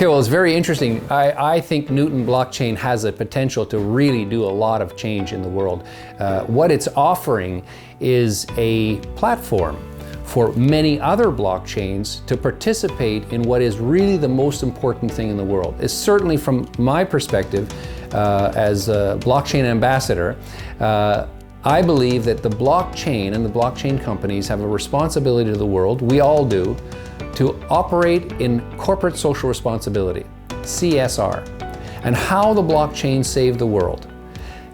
Okay, well, it's very interesting. I think Newton blockchain has a potential to really do a lot of change in the world. What it's offering is a platform for many other blockchains to participate in what is really the most important thing in the world. It's certainly, from my perspective, as a blockchain ambassador, I believe that the blockchain and the blockchain companies have a responsibility to the world, we all do, to operate in corporate social responsibility, CSR, and how the blockchain saved the world.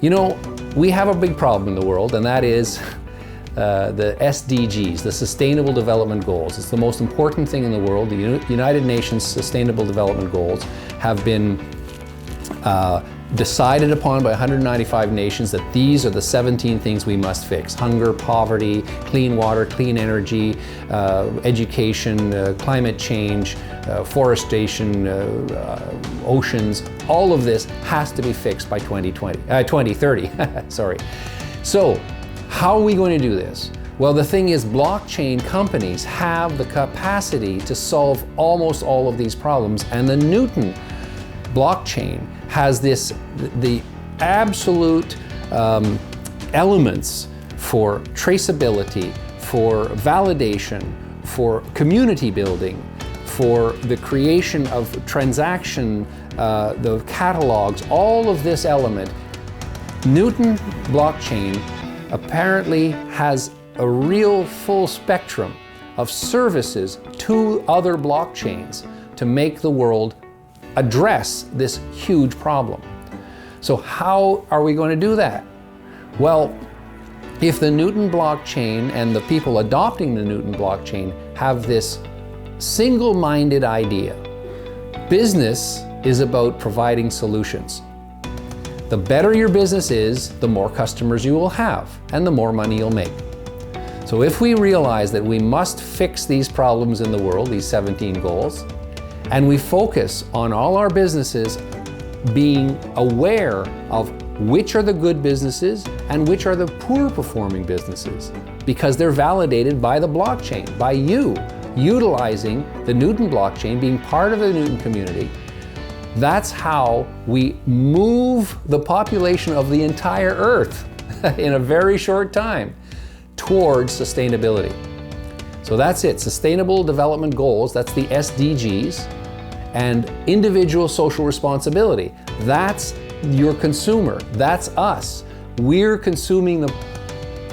You know, we have a big problem in the world, and that is the SDGs, the Sustainable Development Goals. It's the most important thing in the world. The United Nations Sustainable Development Goals have been decided upon by 195 nations that these are the 17 things we must fix: hunger, poverty, clean water, clean energy, education, climate change, forestation, oceans. All of this has to be fixed by 2030. Sorry. So how are we going to do this? Well, the thing is, blockchain companies have the capacity to solve almost all of these problems, and the Newton blockchain has the absolute elements for traceability, for validation, for community building, for the creation of transaction, the catalogs, all of this element. Newton blockchain apparently has a real full spectrum of services to other blockchains to make the world address this huge problem. So how are we going to do that? Well, if the Newton blockchain and the people adopting the Newton blockchain have this single-minded idea, business is about providing solutions. The better your business is, the more customers you will have and the more money you'll make. So if we realize that we must fix these problems in the world, these 17 goals, and we focus on all our businesses being aware of which are the good businesses and which are the poor performing businesses, because they're validated by the blockchain, by you utilizing the Newton blockchain, being part of the Newton community. That's how we move the population of the entire Earth in a very short time towards sustainability. So that's it, Sustainable Development Goals, that's the SDGs, and individual social responsibility. That's your consumer, that's us. We're consuming the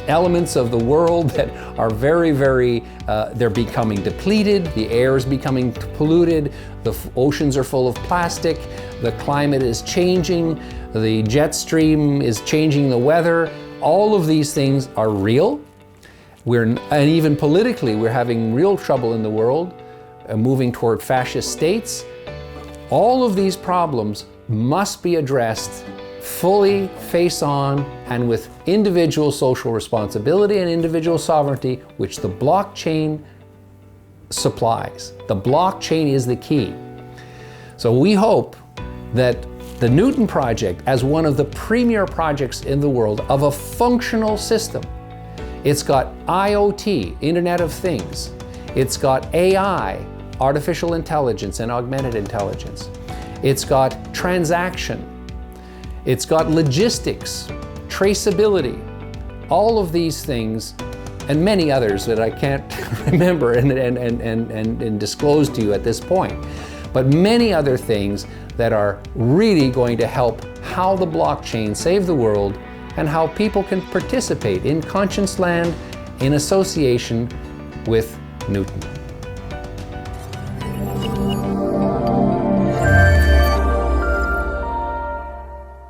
elements of the world that are very, they're becoming depleted, the air is becoming polluted, the oceans are full of plastic, the climate is changing, the jet stream is changing the weather. All of these things are real. And even politically, we're having real trouble in the world, moving toward fascist states. All of these problems must be addressed fully, face on, and with individual social responsibility and individual sovereignty, which the blockchain supplies. The blockchain is the key. So we hope that the Newton project, as one of the premier projects in the world of a functional system, it's got IoT, Internet of Things. It's got AI, artificial intelligence and augmented intelligence. It's got transaction. It's got logistics, traceability, all of these things, and many others that I can't remember and disclose to you at this point. But many other things that are really going to help how the blockchain saved the world and how people can participate in conscious land in association with Newton.